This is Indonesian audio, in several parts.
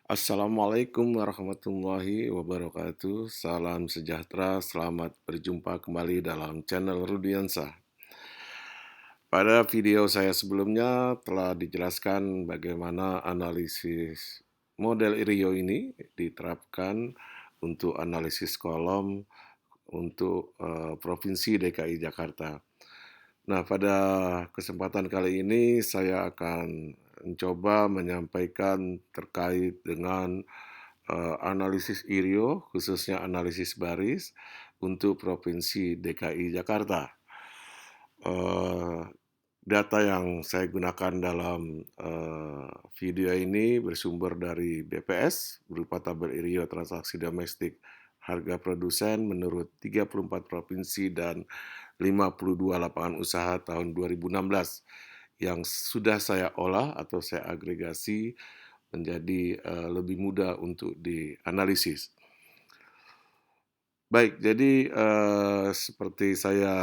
Assalamualaikum warahmatullahi wabarakatuh. Salam sejahtera, selamat berjumpa kembali dalam channel Rudiansah. Pada video saya sebelumnya telah dijelaskan bagaimana analisis model IRIO ini diterapkan untuk analisis kolom untuk Provinsi DKI Jakarta. Nah, pada kesempatan kali ini saya akan mencoba menyampaikan terkait dengan analisis IRIO, khususnya analisis baris untuk Provinsi DKI Jakarta. Eh, Data yang saya gunakan dalam video ini bersumber dari BPS berupa tabel IRIO transaksi domestik harga produsen menurut 34 provinsi dan 52 lapangan usaha tahun 2016 yang sudah saya olah atau saya agregasi menjadi lebih mudah untuk dianalisis. Baik, jadi seperti saya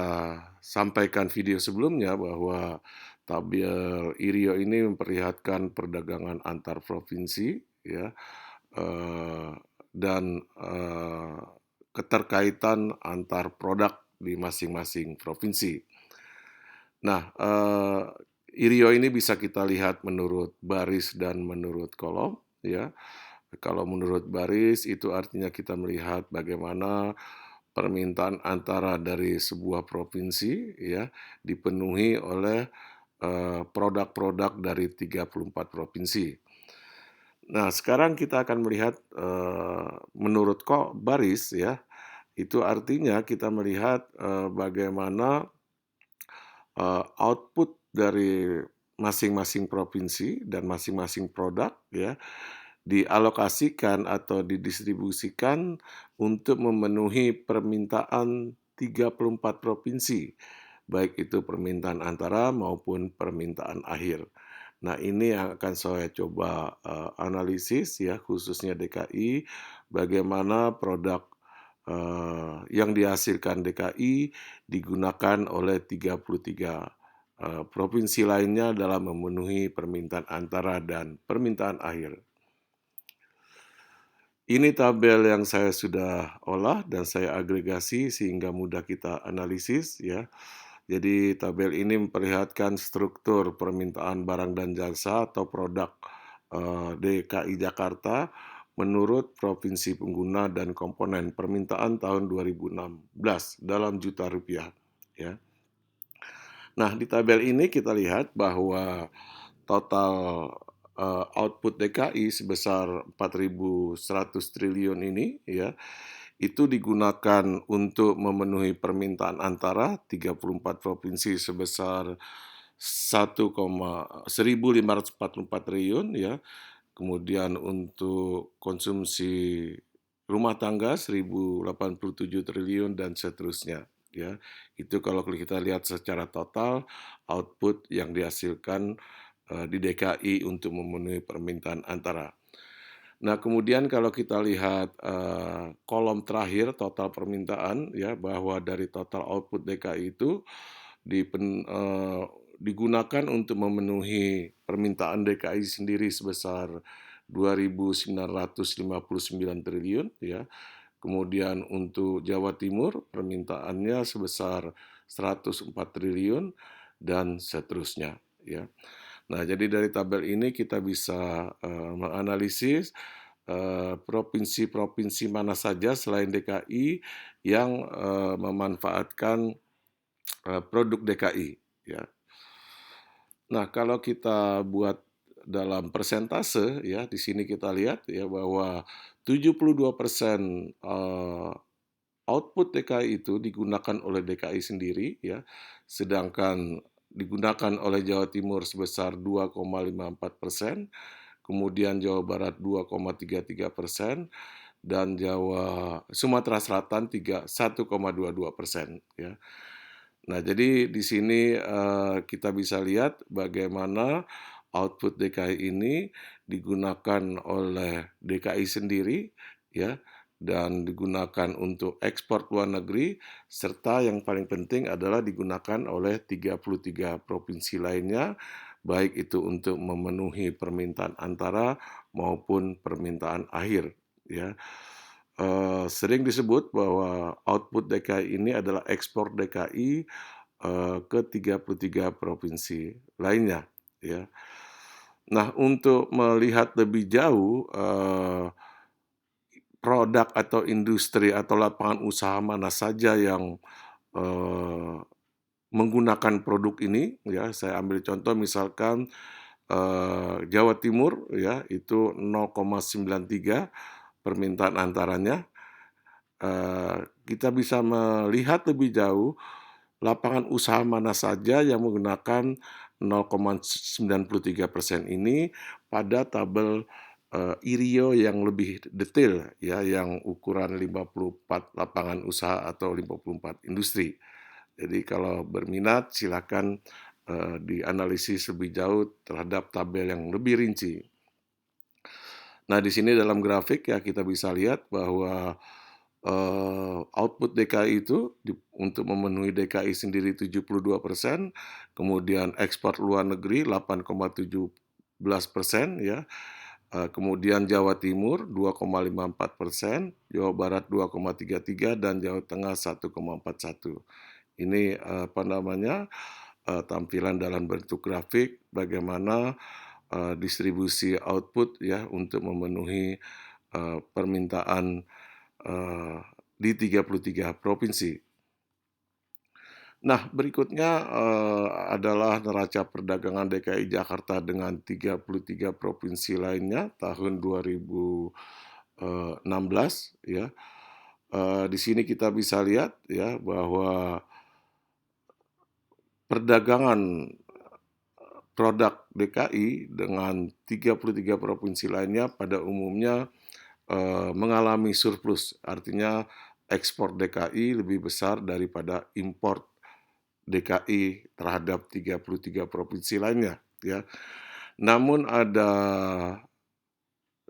sampaikan video sebelumnya bahwa tabel IRIO ini memperlihatkan perdagangan antar provinsi, ya, eee, dan keterkaitan antar produk di masing-masing provinsi. Nah, IRIO ini bisa kita lihat menurut baris dan menurut kolom, ya. Kalau menurut baris itu artinya kita melihat bagaimana permintaan antara dari sebuah provinsi, ya, dipenuhi oleh produk-produk dari 34 provinsi. Nah, sekarang kita akan melihat menurut kok baris, ya, itu artinya kita melihat bagaimana output dari masing-masing provinsi dan masing-masing produk, ya, dialokasikan atau didistribusikan untuk memenuhi permintaan 34 provinsi, baik itu permintaan antara maupun permintaan akhir. Nah, ini yang akan saya coba analisis, ya, khususnya DKI, bagaimana produk yang dihasilkan DKI digunakan oleh 33 provinsi lainnya dalam memenuhi permintaan antara dan permintaan akhir. Ini tabel yang saya sudah olah dan saya agregasi sehingga mudah kita analisis, ya. Jadi tabel ini memperlihatkan struktur permintaan barang dan jasa atau produk DKI Jakarta menurut provinsi pengguna dan komponen permintaan tahun 2016 dalam juta rupiah, ya. Nah, di tabel ini kita lihat bahwa total output DKI sebesar 4.100 triliun ini, ya, itu digunakan untuk memenuhi permintaan antara 34 provinsi sebesar 1,1544 triliun, ya. Kemudian untuk konsumsi rumah tangga 1.087 triliun dan seterusnya, ya. Itu kalau kita lihat secara total output yang dihasilkan di DKI untuk memenuhi permintaan antara. Nah, kemudian kalau kita lihat kolom terakhir total permintaan, ya, bahwa dari total output DKI itu digunakan untuk memenuhi permintaan DKI sendiri sebesar 2.959 triliun, ya. Kemudian untuk Jawa Timur permintaannya sebesar 104 triliun dan seterusnya, ya. Nah, jadi dari tabel ini kita bisa menganalisis provinsi-provinsi mana saja selain DKI yang memanfaatkan produk DKI, ya. Nah, kalau kita buat dalam persentase, ya, di sini kita lihat, ya, bahwa 72% output DKI itu digunakan oleh DKI sendiri, ya, sedangkan digunakan oleh Jawa Timur sebesar 2,54%, kemudian Jawa Barat 2,33%, dan Sumatera Selatan 1,22%, ya. Nah, jadi di sini kita bisa lihat bagaimana output DKI ini digunakan oleh DKI sendiri, ya, dan digunakan untuk ekspor luar negeri, serta yang paling penting adalah digunakan oleh 33 provinsi lainnya baik itu untuk memenuhi permintaan antara maupun permintaan akhir, ya. Sering disebut bahwa output DKI ini adalah ekspor DKI, ke 33 provinsi lainnya, ya. Nah, untuk melihat lebih jauh, produk atau industri atau lapangan usaha mana saja yang, eee, menggunakan produk ini, ya, saya ambil contoh misalkan, Jawa Timur, ya, itu 0,93 permintaan antaranya. Kita bisa melihat lebih jauh lapangan usaha mana saja yang menggunakan 0,93% ini pada tabel, IRIO yang lebih detail, ya, yang ukuran 54 lapangan usaha atau 54 industri. Jadi kalau berminat silakan, dianalisis lebih jauh terhadap tabel yang lebih rinci. Nah, di sini dalam grafik ya kita bisa lihat bahwa, output DKI itu untuk memenuhi DKI sendiri 72%, kemudian ekspor luar negeri 8,17% ya, kemudian Jawa Timur 2,54%, Jawa Barat 2,33, dan Jawa Tengah 1,41. Ini, tampilan dalam bentuk grafik bagaimana, distribusi output ya untuk memenuhi, permintaan, eee, di 33 provinsi. Nah, berikutnya, adalah neraca perdagangan DKI Jakarta dengan 33 provinsi lainnya tahun 2016 ya. Di sini kita bisa lihat ya bahwa perdagangan produk DKI dengan 33 provinsi lainnya pada umumnya, mengalami surplus. Artinya ekspor DKI lebih besar daripada import DKI terhadap 33 provinsi lainnya, ya. Namun ada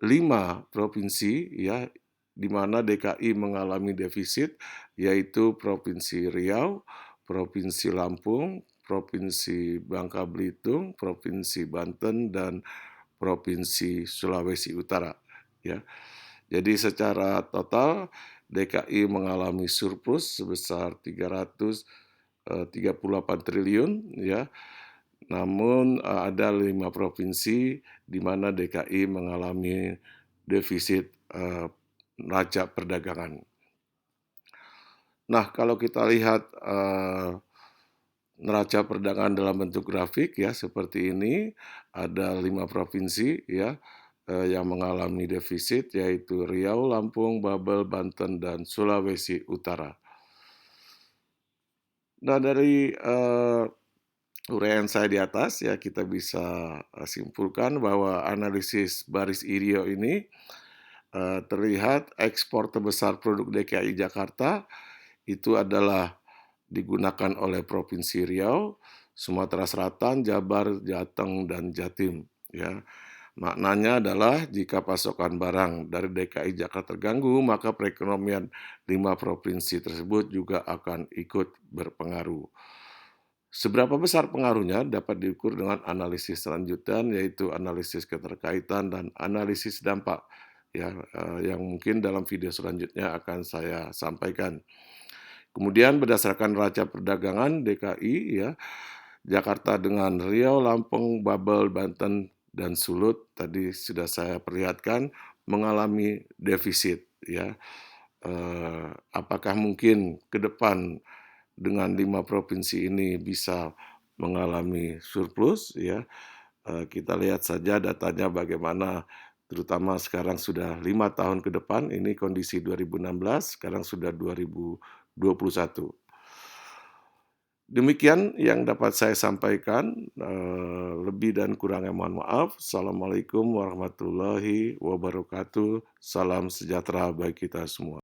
5 provinsi ya, di mana DKI mengalami defisit, yaitu Provinsi Riau, Provinsi Lampung, Provinsi Bangka Belitung, Provinsi Banten, dan Provinsi Sulawesi Utara, ya. Jadi secara total DKI mengalami surplus sebesar 338 triliun ya. Namun, ada 5 provinsi di mana DKI mengalami defisit, neraca perdagangan. Nah, kalau kita lihat, neraca perdagangan dalam bentuk grafik ya seperti ini, ada 5 provinsi ya, yang mengalami defisit yaitu Riau, Lampung, Babel, Banten, dan Sulawesi Utara. Nah, dari, uraian saya di atas ya kita bisa, simpulkan bahwa analisis baris IRIO ini, terlihat ekspor terbesar produk DKI Jakarta itu adalah digunakan oleh Provinsi Riau, Sumatera Selatan, Jabar, Jateng, dan Jatim, ya. Maknanya adalah jika pasokan barang dari DKI Jakarta terganggu, maka perekonomian 5 provinsi tersebut juga akan ikut berpengaruh. Seberapa besar pengaruhnya dapat diukur dengan analisis selanjutan, yaitu analisis keterkaitan dan analisis dampak, ya, yang mungkin dalam video selanjutnya akan saya sampaikan. Kemudian berdasarkan neraca perdagangan DKI ya, Jakarta dengan Riau, Lampung, Babel, Banten, dan Sulut tadi sudah saya perlihatkan mengalami defisit ya. Apakah mungkin ke depan dengan 5 provinsi ini bisa mengalami surplus ya? Kita lihat saja datanya bagaimana, terutama sekarang sudah 5 tahun ke depan, ini kondisi 2016, sekarang sudah 2021. Demikian yang dapat saya sampaikan, lebih dan kurangnya mohon maaf. Assalamualaikum warahmatullahi wabarakatuh. Salam sejahtera bagi kita semua.